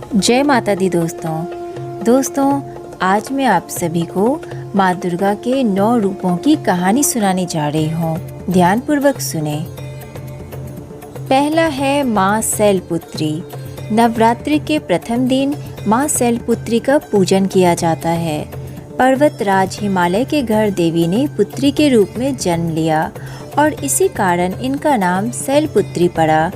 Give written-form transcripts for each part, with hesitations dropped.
जय माता दी दोस्तों, आज मैं आप सभी को माँ दुर्गा के 9 रूपों की कहानी सुनाने जा रही हूँ। ध्यानपूर्वक सुने। पहला है माँ शैलपुत्री। नवरात्रि के प्रथम दिन माँ शैलपुत्री का पूजन किया जाता है। पर्वतराज हिमालय के घर देवी ने पुत्री के रूप में जन्म लिया और इसी कारण इनका नाम शैलपुत्री पड़ा।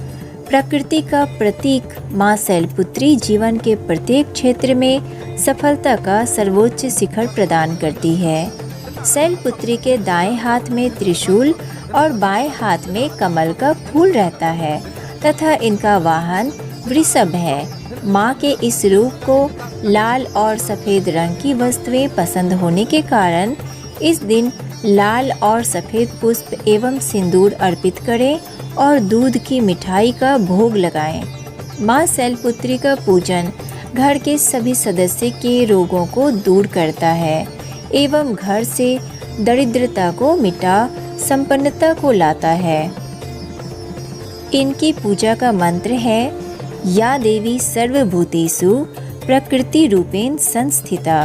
प्रकृति का प्रतीक माँ शैलपुत्री जीवन के प्रत्येक क्षेत्र में सफलता का सर्वोच्च शिखर प्रदान करती है। शैलपुत्री के दाएं हाथ में त्रिशूल और बाएं हाथ में कमल का फूल रहता है तथा इनका वाहन वृषभ है। माँ के इस रूप को लाल और सफ़ेद रंग की वस्तुएं पसंद होने के कारण इस दिन लाल और सफ़ेद पुष्प एवं सिंदूर अर्पित करें और दूध की मिठाई का भोग लगाएं। माँ शैलपुत्री का पूजन घर के सभी सदस्य के रोगों को दूर करता है एवं घर से दरिद्रता को मिटा संपन्नता को लाता है। इनकी पूजा का मंत्र है, या देवी सर्वभूतेषु प्रकृति रूपेण संस्थिता,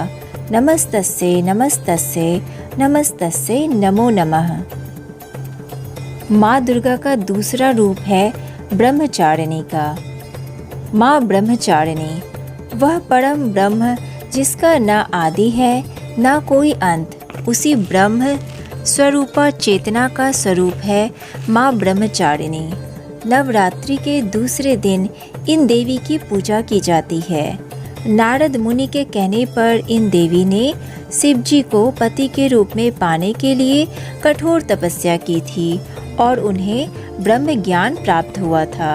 नमस्तस्यै नमस्तस्यै नमस्तस्यै नमो नमः। माँ दुर्गा का दूसरा रूप है ब्रह्मचारिणी का। माँ ब्रह्मचारिणी वह परम ब्रह्म जिसका न आदि है न कोई अंत, उसी ब्रह्म स्वरूपा चेतना का स्वरूप है माँ ब्रह्मचारिणी। नवरात्रि के दूसरे दिन इन देवी की पूजा की जाती है। नारद मुनि के कहने पर इन देवी ने शिव जी को पति के रूप में पाने के लिए कठोर तपस्या की थी और उन्हें ब्रह्म ज्ञान प्राप्त हुआ था।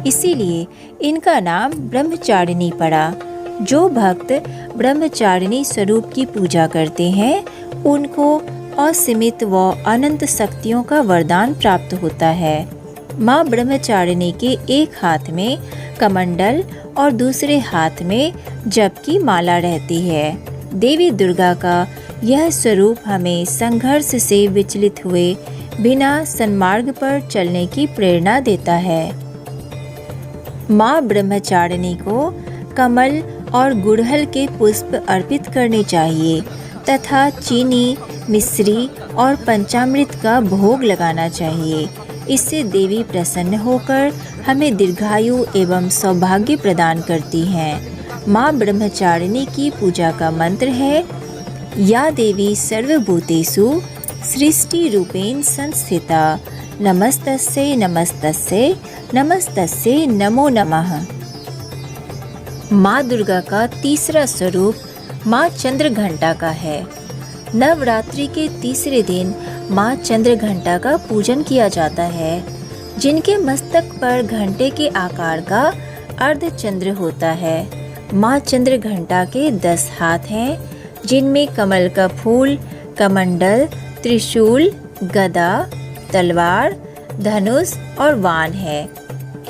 इसीलिए इनका नाम ब्रह्मचारिणी पड़ा। जो भक्त ब्रह्मचारिणी स्वरूप की पूजा करते हैं उनको असीमित व अनंत शक्तियों का वरदान प्राप्त होता है। माँ ब्रह्मचारिणी के एक हाथ में कमंडल और दूसरे हाथ में जप की माला रहती है। देवी दुर्गा का यह स्वरूप हमें संघर्ष से विचलित हुए बिना सन्मार्ग पर चलने की प्रेरणा देता है। माँ ब्रह्मचारिणी को कमल और गुड़हल के पुष्प अर्पित करने चाहिए तथा चीनी, मिश्री और पंचामृत का भोग लगाना चाहिए। इससे देवी प्रसन्न होकर हमें दीर्घायु एवं सौभाग्य प्रदान करती हैं। माँ ब्रह्मचारिणी की पूजा का मंत्र है, या देवी सर्वभूतेषु सृष्टि रूपेण संस्थिता, नमस्तस्यै नमस्तस्यै नमस्तस्यै नमो नमः। माँ दुर्गा का तीसरा स्वरूप माँ चंद्रघंटा का है। नवरात्रि के तीसरे दिन माँ चंद्रघंटा का पूजन किया जाता है। जिनके मस्तक पर घंटे के आकार का अर्धचंद्र होता है। माँ चंद्रघंटा के 10 हाथ हैं, जिनमें कमल का फूल, कमंडल, त्रिशूल, गदा, तलवार, धनुष और वाण है।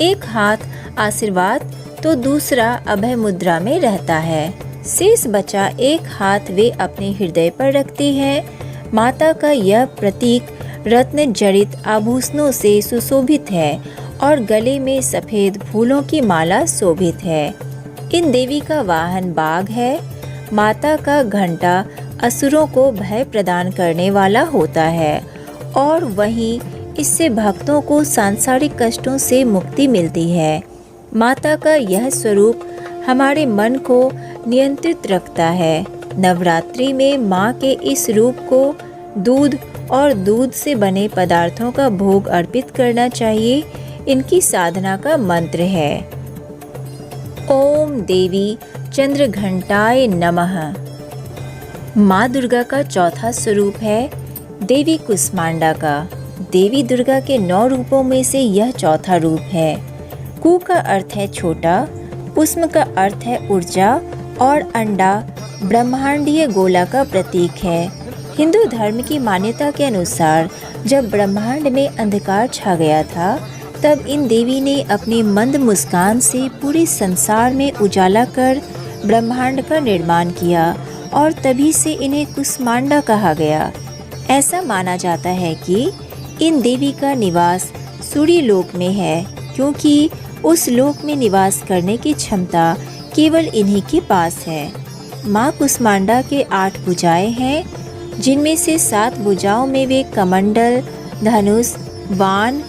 एक हाथ आशीर्वाद तो दूसरा अभय मुद्रा में रहता है। शेष बचा एक हाथ वे अपने हृदय पर रखती है। माता का यह प्रतीक रत्न जड़ित आभूषणों से सुशोभित है और गले में सफ़ेद फूलों की माला शोभित है। इन देवी का वाहन बाघ है। माता का घंटा असुरों को भय प्रदान करने वाला होता है और वहीं इससे भक्तों को सांसारिक कष्टों से मुक्ति मिलती है। माता का यह स्वरूप हमारे मन को नियंत्रित रखता है। नवरात्रि में माँ के इस रूप को दूध और दूध से बने पदार्थों का भोग अर्पित करना चाहिए। इनकी साधना का मंत्र है, ओम देवी चंद्रघंटाय नमः। माँ दुर्गा का चौथा स्वरूप है देवी कुष्मांडा का। देवी दुर्गा के 9 रूपों में से यह चौथा रूप है। कु का अर्थ है छोटा, कुष्म का अर्थ है ऊर्जा और अंडा ब्रह्मांडीय गोला का प्रतीक है। हिंदू धर्म की मान्यता के अनुसार जब ब्रह्मांड में अंधकार छा गया था तब इन देवी ने अपनी मंद मुस्कान से पूरे संसार में उजाला कर ब्रह्मांड का निर्माण किया और तभी से इन्हें कुष्मांडा कहा गया। ऐसा माना जाता है कि इन देवी का निवास सूर्य लोक में है, क्योंकि उस लोक में निवास करने की क्षमता केवल इन्हीं के पास है। माँ कुष्मांडा के 8 भुजाएं हैं, जिनमें से 7 भुजाओं में वे कमंडल, धनुष, बाण,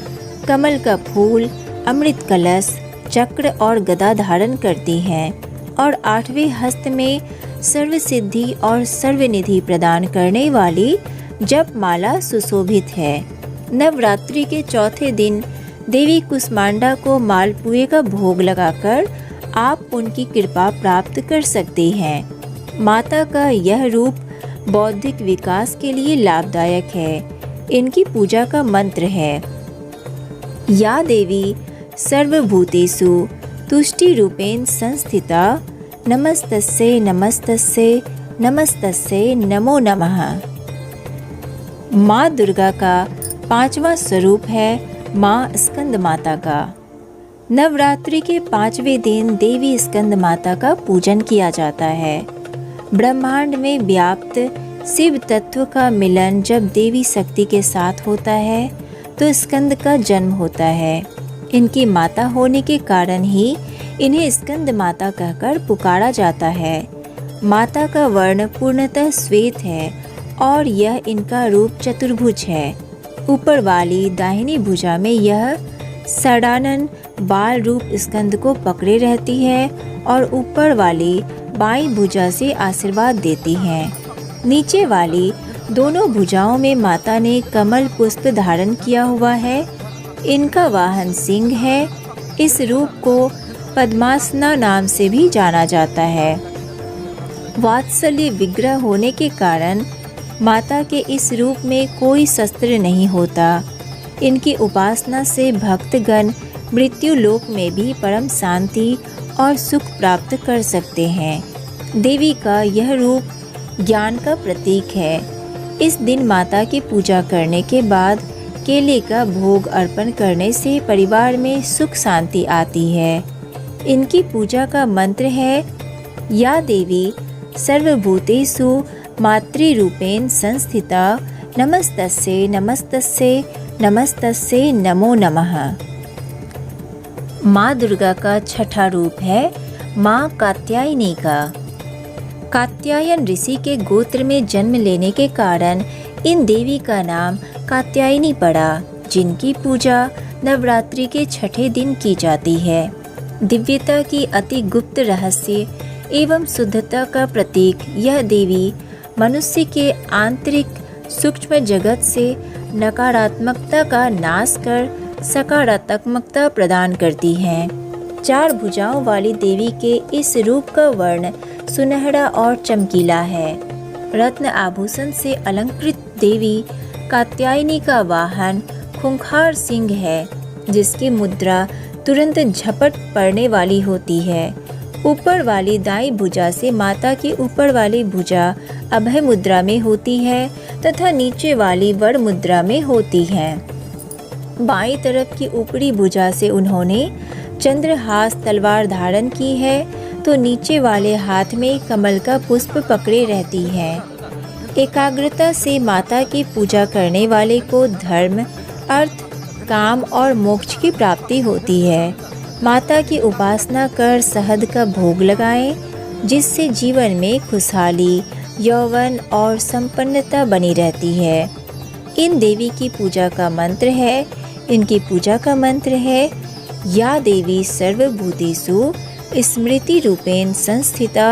कमल का फूल, अमृत कलश, चक्र और गदा धारण करती हैं और 8वें हस्त में सर्वसिद्धि और सर्वनिधि प्रदान करने वाली जप माला सुशोभित है। नवरात्रि के चौथे दिन देवी कुष्मांडा को मालपुए का भोग लगाकर आप उनकी कृपा प्राप्त कर सकते हैं। माता का यह रूप बौद्धिक विकास के लिए लाभदायक है। इनकी पूजा का मंत्र है, या देवी सर्वभूतेषु तुष्टि रूपेण संस्थिता नमस्तस्यै नमस्तस्यै नमस्तस्यै नमो नमः। माँ दुर्गा का 5वां स्वरूप है माँ स्कंद माता का। नवरात्रि के 5वें दिन देवी स्कंद माता का पूजन किया जाता है। ब्रह्मांड में व्याप्त शिव तत्व का मिलन जब देवी शक्ति के साथ होता है तो स्कंद का जन्म होता है। इनकी माता होने के कारण ही इन्हें स्कंद माता कहकर पुकारा जाता है। माता का वर्ण पूर्णतः श्वेत है और यह इनका रूप चतुर्भुज है। ऊपर वाली दाहिनी भुजा में यह षडानन बाल रूप स्कंद को पकड़े रहती है और ऊपर वाली बाईं भुजा से आशीर्वाद देती हैं। नीचे वाली दोनों भुजाओं में माता ने कमल पुष्प धारण किया हुआ है। इनका वाहन सिंह है। इस रूप को पद्मासना नाम से भी जाना जाता है। वात्सल्य विग्रह होने के कारण माता के इस रूप में कोई शस्त्र नहीं होता। इनकी उपासना से भक्तगण मृत्यु लोक में भी परम शांति और सुख प्राप्त कर सकते हैं। देवी का यह रूप ज्ञान का प्रतीक है। इस दिन माता की पूजा करने के बाद केले का भोग अर्पण करने से परिवार में सुख शांति आती है। इनकी पूजा का मंत्र है, या देवी सर्वभूतेषु मातृरूपेण संस्थिता नमस्तस्यै नमस्तस्यै नमस्तस्यै नमो नमः। माँ दुर्गा का 6ठा रूप है माँ कात्यायनी का। कात्यायन ऋषि के गोत्र में जन्म लेने के कारण इन देवी का नाम कात्यायनी पड़ा, जिनकी पूजा नवरात्रि के 6ठे दिन की जाती है। दिव्यता की अति गुप्त रहस्य एवं शुद्धता का प्रतीक यह देवी मनुष्य के आंतरिक सूक्ष्म जगत से नकारात्मकता का नाश कर सकारात्मकता प्रदान करती हैं। 4 भुजाओं वाली देवी के इस रूप का वर्ण सुनहरा और चमकीला है। रत्न आभूषण से अलंकृत देवी कात्यायनी का वाहन खूंखार सिंह है, जिसकी मुद्रा तुरंत झपट पड़ने वाली होती है। ऊपर वाली दाईं भुजा से माता की ऊपर वाली भुजा अभय मुद्रा में होती है तथा नीचे वाली वर मुद्रा में होती है। बाईं तरफ की ऊपरी भुजा से उन्होंने चंद्रहास तलवार धारण की है, तो नीचे वाले हाथ में कमल का पुष्प पकड़े रहती है। एकाग्रता से माता की पूजा करने वाले को धर्म, अर्थ, काम और मोक्ष की प्राप्ति होती है। माता की उपासना कर शहद का भोग लगाएं, जिससे जीवन में खुशहाली, यौवन और संपन्नता बनी रहती है। इन देवी की पूजा का मंत्र है, इनकी पूजा का मंत्र है, या देवी सर्वभूतेषु स्मृति रूपेण संस्थिता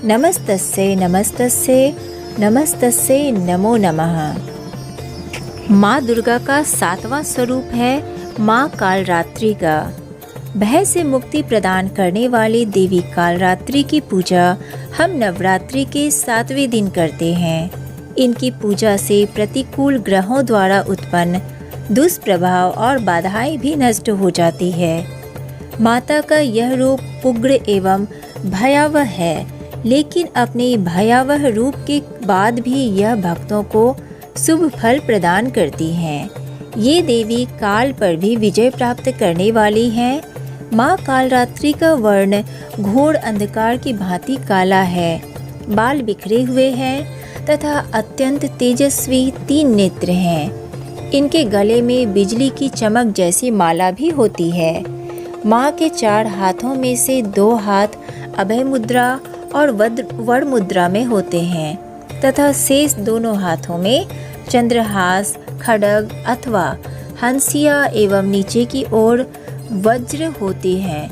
नमस्तस्यै नमस्तस्यै नमस्तस्यै नमो नमः। माँ दुर्गा का 7वां स्वरूप है माँ कालरात्रि का। भय से मुक्ति प्रदान करने वाली देवी कालरात्रि की पूजा हम नवरात्रि के 7वें दिन करते हैं। इनकी पूजा से प्रतिकूल ग्रहों द्वारा उत्पन्न दुष्प्रभाव और बाधाएं भी नष्ट हो जाती है। माता का यह रूप उग्र एवं भयावह है, लेकिन अपने भयावह रूप के बाद भी यह भक्तों को शुभ फल प्रदान करती हैं। ये देवी काल पर भी विजय प्राप्त करने वाली हैं। माँ कालरात्रि का वर्ण घोर अंधकार की भांति काला है, बाल बिखरे हुए हैं तथा अत्यंत तेजस्वी 3 नेत्र हैं। इनके गले में बिजली की चमक जैसी माला भी होती है। माँ के 4 हाथों में से 2 हाथ अभय मुद्रा और वड़ मुद्रा में होते हैं तथा शेष दोनों हाथों में चंद्रहास, खड्ग अथवा हंसिया एवं नीचे की ओर वज्र होते हैं।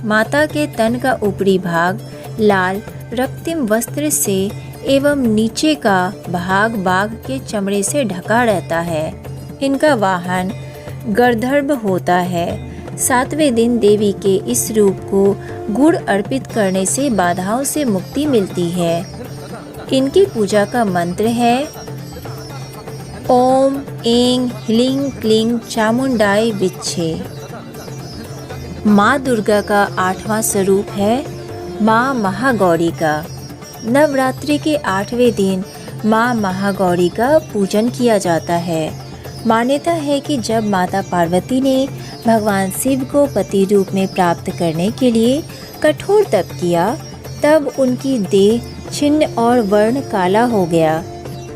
माता के तन का ऊपरी भाग लाल रक्तिम वस्त्र से एवं नीचे का भाग बाघ के चमड़े से ढका रहता है। इनका वाहन गर्दभ होता है। 7वें दिन देवी के इस रूप को गुड़ अर्पित करने से बाधाओं से मुक्ति मिलती है। इनकी पूजा का मंत्र है ओम ऐं ह्लीं क्लीं चामुंडाय विच्छे। माँ दुर्गा का 8वां स्वरूप है माँ महागौरी का। नवरात्रि के 8वें दिन माँ महागौरी का पूजन किया जाता है। मान्यता है कि जब माता पार्वती ने भगवान शिव को पति रूप में प्राप्त करने के लिए कठोर तप किया, तब उनकी देह छिन्न और वर्ण काला हो गया।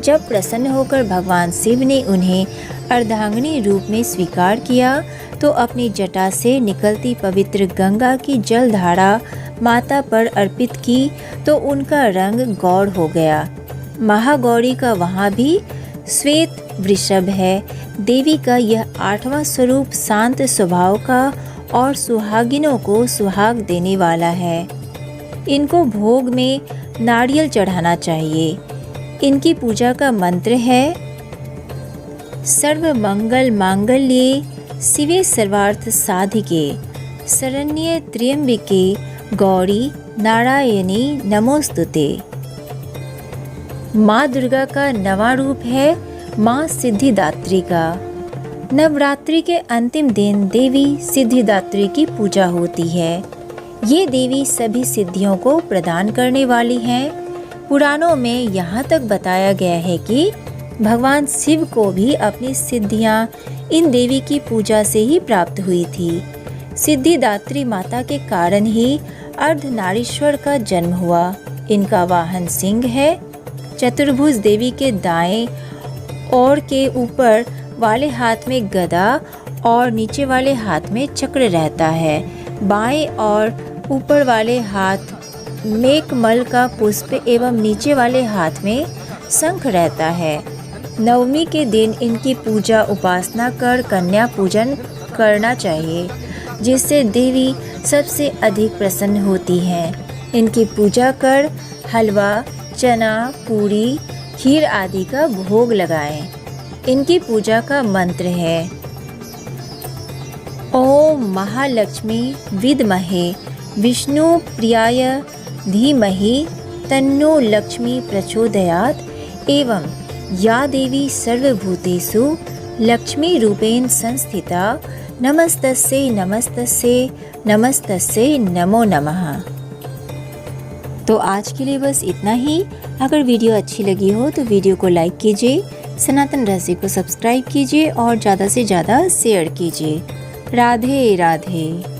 जब प्रसन्न होकर भगवान शिव ने उन्हें अर्धांगिनी रूप में स्वीकार किया तो अपनी जटा से निकलती पवित्र गंगा की जल धारा माता पर अर्पित की तो उनका रंग गौर हो गया। महागौरी का वहाँ भी श्वेत वृषभ है। देवी का यह 8वां स्वरूप शांत स्वभाव का और सुहागिनों को सुहाग देने वाला है। इनको भोग में नारियल चढ़ाना चाहिए। इनकी पूजा का मंत्र है सर्व मंगल मांगल्ये शिवे सर्वार्थ साधिके शरण्ये त्र्यंबके गौरी नारायणी नमोस्तुते। माँ दुर्गा का 9वां रूप है माँ सिद्धिदात्री का। नवरात्रि के अंतिम दिन देवी सिद्धिदात्री की पूजा होती है। ये देवी सभी सिद्धियों को प्रदान करने वाली हैं। पुराणों में यहाँ तक बताया गया है कि भगवान शिव को भी अपनी सिद्धियाँ इन देवी की पूजा से ही प्राप्त हुई थी। सिद्धिदात्री माता के कारण ही अर्धनारीश्वर का जन्म हुआ। इनका वाहन सिंह है। चतुर्भुज देवी के दाएं और के ऊपर वाले हाथ में गदा और नीचे वाले हाथ में चक्र रहता है। बाएं और ऊपर वाले हाथ मेघमल का पुष्प एवं नीचे वाले हाथ में शंख रहता है। नवमी के दिन इनकी पूजा उपासना कर कन्या पूजन करना चाहिए, जिससे देवी सबसे अधिक प्रसन्न होती हैं। इनकी पूजा कर हलवा, चना, पूरी, खीर आदि का भोग लगाएं। इनकी पूजा का मंत्र है ओम महालक्ष्मी विद्महे विष्णु प्रियाय धीमहि तन्नो लक्ष्मी प्रचोदयात् एवं या देवी सर्वभूतेषु लक्ष्मी रूपेण संस्थिता नमस्तस्यै नमस्तस्यै नमस्तस्यै नमो नमः। तो आज के लिए बस इतना ही। अगर वीडियो अच्छी लगी हो तो वीडियो को लाइक कीजिए, सनातन रहस्य को सब्सक्राइब कीजिए और ज़्यादा से ज़्यादा शेयर कीजिए। राधे राधे।